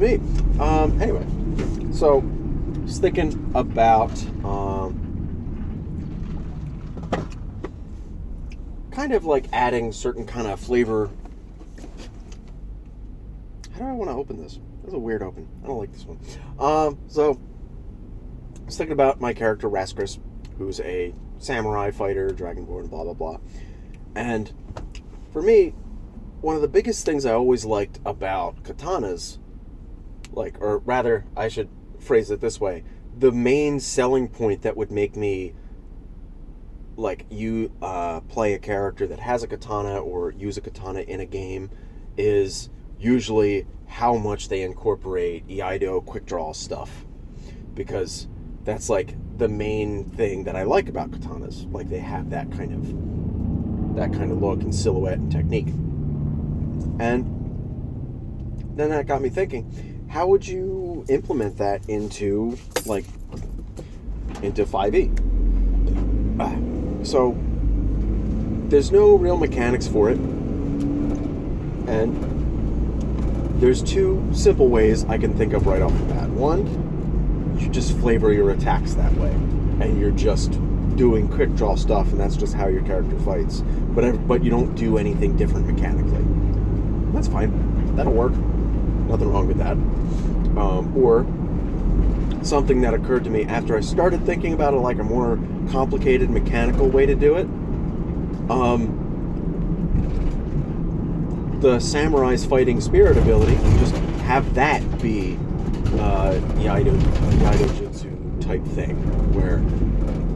excuse me. Anyway, so I was thinking about kind of like adding certain kind of flavor. How do I want to open this? That's a weird open. I don't like this one. So I was thinking about my character Raskus, who's a samurai fighter, dragonborn, blah blah blah. And for me, one of the biggest things I always liked about katanas, or rather, I should phrase it this way, the main selling point that would make me play a character that has a katana or use a katana in a game is usually how much they incorporate Iaido quick draw stuff, because that's like the main thing that I like about katanas. Like, they have that kind of look and silhouette and technique. And then that got me thinking, how would you implement that into 5e? So there's no real mechanics for it, and there's two simple ways I can think of right off the bat. One, you just flavor your attacks that way, and you're just doing quick draw stuff, and that's just how your character fights. But you don't do anything different mechanically. That's fine. That'll work. Nothing wrong with that. Or something that occurred to me after I started thinking about it, like a more complicated mechanical way to do it. The samurai's fighting spirit ability, just have that be Iaido Jutsu type thing, where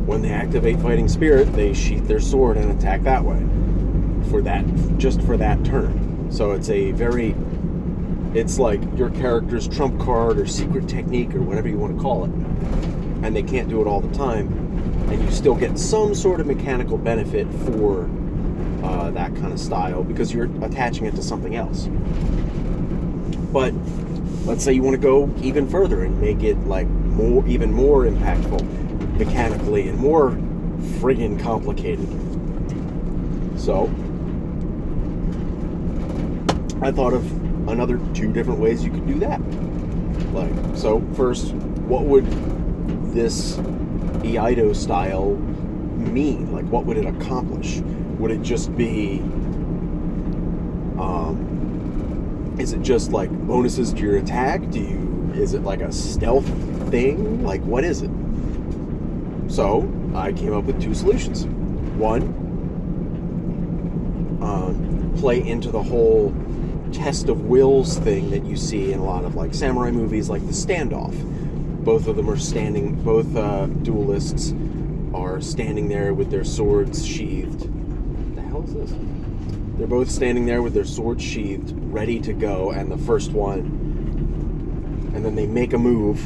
when they activate fighting spirit, they sheath their sword and attack that way for that turn. So it's like your character's trump card or secret technique or whatever you want to call it, and they can't do it all the time, and you still get some sort of mechanical benefit for that kind of style because you're attaching it to something else. But let's say you want to go even further and make it even more impactful mechanically and more friggin' complicated. So I thought of another two different ways you could do that. So first, what would this Iaido style mean? What would it accomplish? Would it just be is it just bonuses to your attack? Is it like a stealth thing? What is it? So I came up with two solutions. One, play into the whole test of wills thing that you see in a lot of samurai movies, like the standoff. Both of them are standing, both duelists are standing there with their swords sheathed. What the hell is this? They're both standing there with their swords sheathed, ready to go, and the first one, and then they make a move,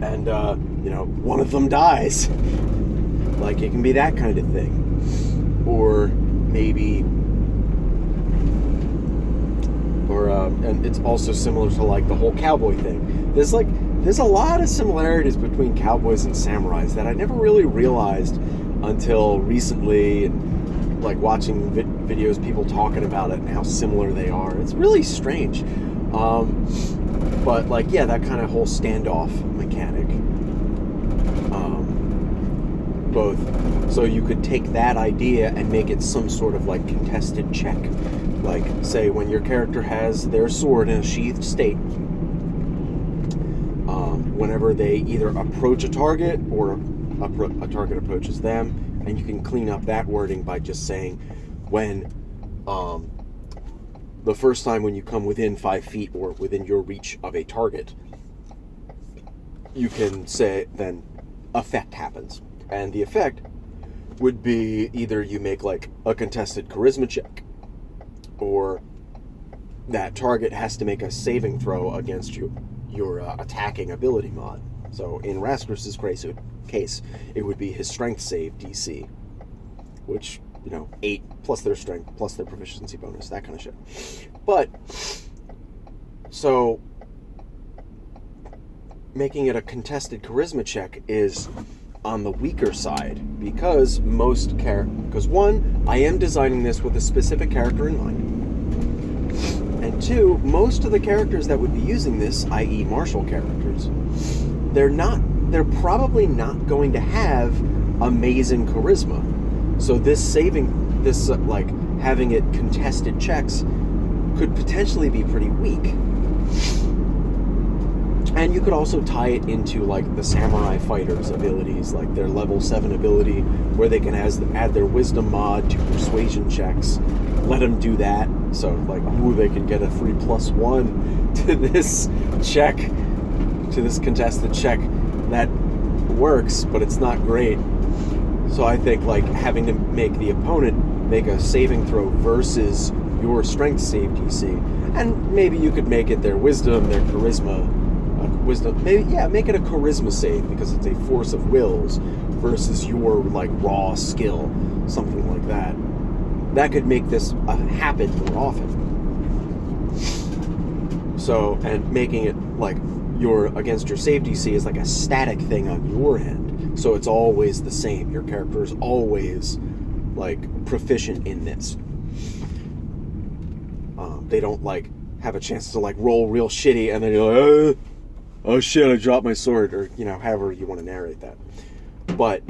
and one of them dies. It can be that kind of thing. Or maybe and it's also similar to the whole cowboy thing. There's a lot of similarities between cowboys and samurais that I never really realized until recently, and watching videos, people talking about it and how similar they are. It's really strange. But that kind of whole standoff mechanic. Both. So you could take that idea and make it some sort of contested check. Say when your character has their sword in a sheathed state, whenever they either approach a target or a target approaches them, and you can clean up that wording by just saying when the first time when you come within 5 feet or within your reach of a target, you can say then effect happens. And the effect would be either you make a contested charisma check, or that target has to make a saving throw against your attacking ability mod. So in Raskus's case, it would be his strength save DC, which 8 plus their strength plus their proficiency bonus, that kind of shit. But so making it a contested charisma check is on the weaker side, because one, I am designing this with a specific character in mind, And two, most of the characters that would be using this, i.e. martial characters, they're probably not going to have amazing charisma. So having it contested checks could potentially be pretty weak. And you could also tie it into like the samurai fighters' abilities, like their level 7 ability, where they can add their wisdom mod to persuasion checks. Let them do that. So like, they can get a free +1 to this check, to this contested check. That works, but it's not great. So I think like having to make the opponent make a saving throw versus your strength save DC, and maybe you could make it their wisdom, their charisma. Make it a charisma save because it's a force of wills versus your like raw skill, something like that. That could make this happen more often. So, and making it like against your save DC is like a static thing on your end. So it's always the same. Your character is always like proficient in this. They don't like have a chance to like roll real shitty and then you're like, oh shit, I dropped my sword, or however you want to narrate that. But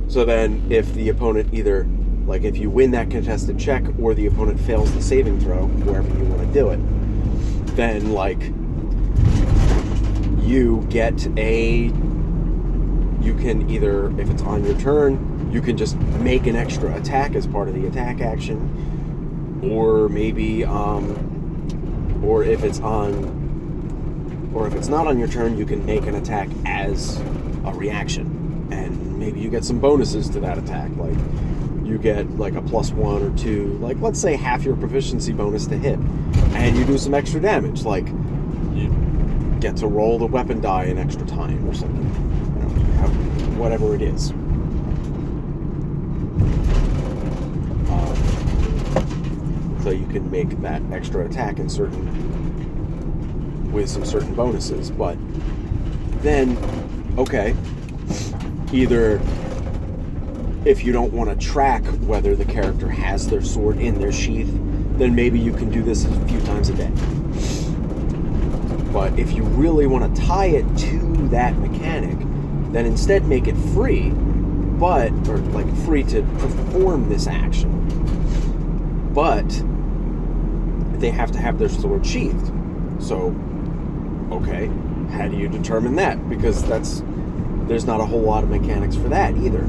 so then if the opponent either like if you win that contested check or the opponent fails the saving throw, wherever you want to do it, then like you can either, if it's on your turn, you can just make an extra attack as part of the attack action, or maybe or if it's not on your turn, you can make an attack as a reaction, and maybe you get some bonuses to that attack, like you get like a +1 or 2, like let's say half your proficiency bonus to hit, and you do some extra damage, like you get to roll the weapon die an extra time or something, whatever it is. So you can make that extra attack with some certain bonuses, but then, okay, either if you don't want to track whether the character has their sword in their sheath, then maybe you can do this a few times a day. But if you really want to tie it to that mechanic, then instead make it free, or like free to perform this action. But they have to have their sword sheathed. So, okay, how do you determine that? Because there's not a whole lot of mechanics for that either.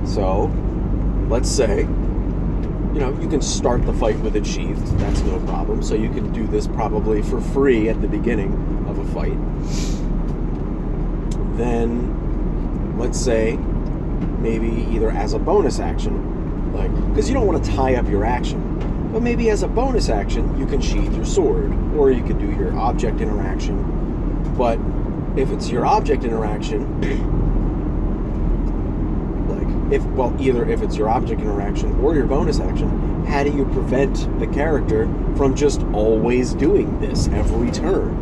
So, let's say, you can start the fight with it sheathed. That's no problem. So you can do this probably for free at the beginning of a fight. Then, let's say, maybe either as a bonus action, like, because you don't want to tie up your action, but maybe as a bonus action, you can sheath your sword, or you can do your object interaction. But if it's your object interaction, either if it's your object interaction or your bonus action, how do you prevent the character from just always doing this every turn?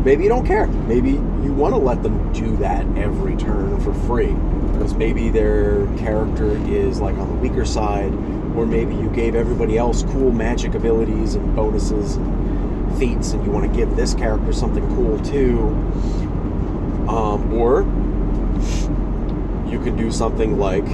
Maybe you don't care. Maybe you want to let them do that every turn for free, because maybe their character is like on the weaker side, or maybe you gave everybody else cool magic abilities and bonuses and feats, and you want to give this character something cool too. Or you can do something like,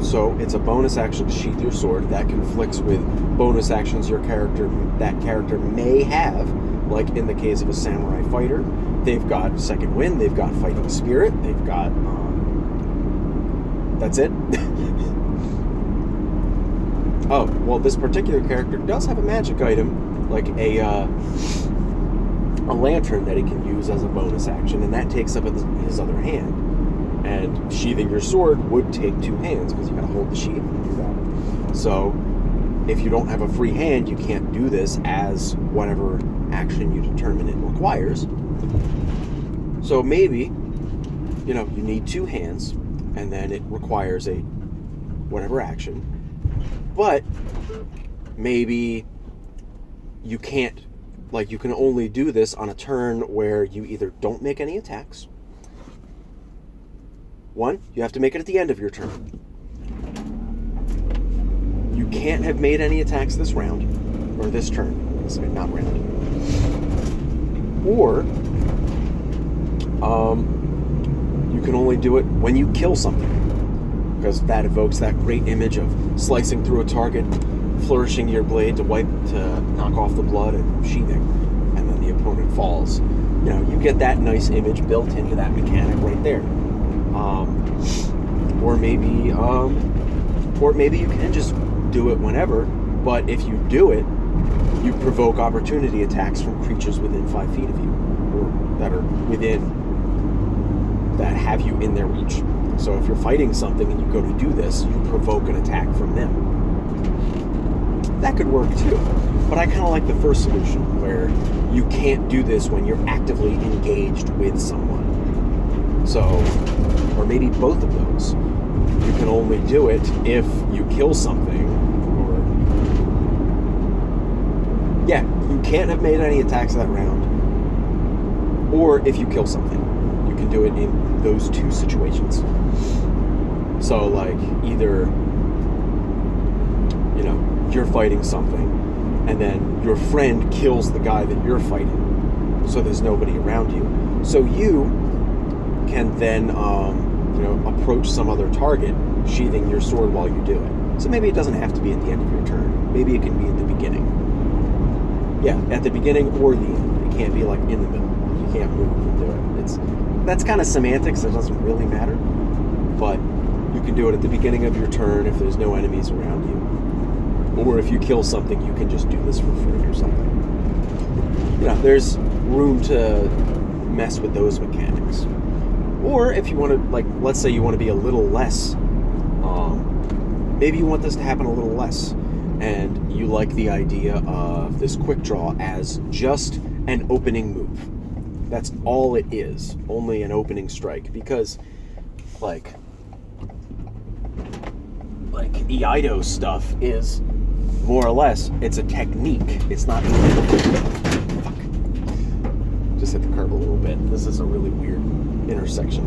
so it's a bonus action to sheath your sword that conflicts with bonus actions that character may have, like in the case of a samurai fighter. They've got second wind, they've got fighting spirit, they've got, that's it. Oh, well, this particular character does have a magic item, like a lantern that he can use as a bonus action, and that takes up his other hand. And sheathing your sword would take 2 hands, because you gotta hold the sheath and do that. So, if you don't have a free hand, you can't do this as whatever action you determine it requires. So maybe, you need 2 hands, and then it requires a whatever action. But maybe you can't, you can only do this on a turn where you either don't make any attacks. 1, you have to make it at the end of your turn. you can't have made any attacks this round, or this turn. Sorry, not round. Or you can only do it when you kill something, because that evokes that great image of slicing through a target, flourishing your blade to knock off the blood, and sheathing, and then the opponent falls. You get that nice image built into that mechanic right there. Or maybe you can just do it whenever, but if you do it, you provoke opportunity attacks from creatures within 5 feet of you, or that are that have you in their reach. So if you're fighting something and you go to do this, you provoke an attack from them. That could work too, but I kind of like the first solution, where you can't do this when you're actively engaged with someone. So, or maybe both of those. You can only do it if you kill something, you can't have made any attacks that round, or if you kill something. You can do it in those two situations. So, like, either, you're fighting something, and then your friend kills the guy that you're fighting, so there's nobody around you. So you can then, approach some other target, sheathing your sword while you do it. So maybe it doesn't have to be at the end of your turn. Maybe it can be at the beginning. Yeah, at the beginning or the end. It can't be, like, in the middle. You can't move and do it. That's kind of semantics. It doesn't really matter. But you can do it at the beginning of your turn if there's no enemies around you. Or if you kill something, you can just do this for free or something. There's room to mess with those mechanics. Or if you want to, like, let's say you want to be a little less, maybe you want this to happen a little less, and you like the idea of this quick draw as just an opening move. That's all it is, only an opening strike, because, like Iaido stuff is more or less, it's a technique. It's not fuck. Just hit the curb a little bit. This is a really weird intersection.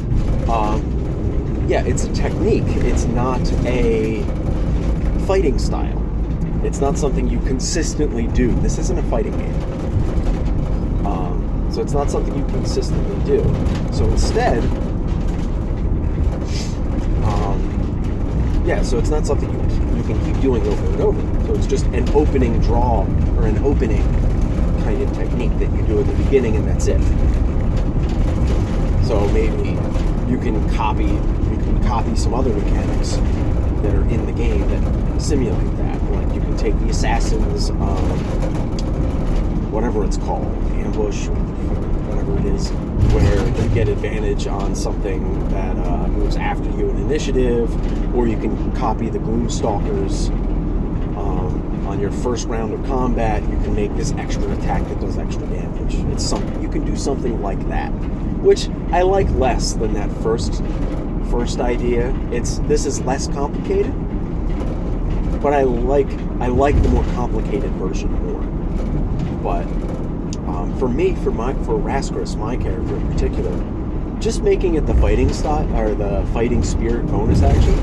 It's a technique. It's not a fighting style. It's not something you consistently do. This isn't a fighting game. So it's not something you consistently do. So instead, so it's not something you can keep doing over and over. So it's just an opening draw, or an opening kind of technique that you do at the beginning, and that's it. So maybe you can copy some other mechanics that are in the game that simulate that. Like, you can take the assassin's, whatever it's called, ambush, or whatever it is, where you get advantage on something that moves after you in initiative, or you can copy the Gloomstalkers on your first round of combat. You can make this extra attack that does extra damage. It's something you can do something like that, which I like less than that first idea. This is less complicated, but I like the more complicated version more. But for me, for Raskris, my character in particular, just making it the fighting style, or the fighting spirit bonus action,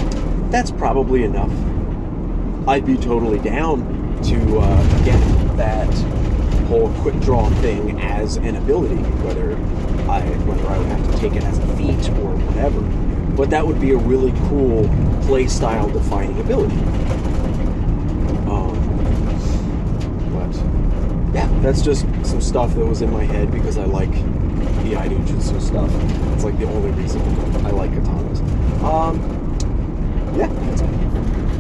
that's probably enough. I'd be totally down to get that whole quick draw thing as an ability, whether I would have to take it as a feat or whatever. But that would be a really cool play style defining ability. That's just some stuff that was in my head because I like the Iaido Jutsu stuff. It's like the only reason I like katanas. That's all.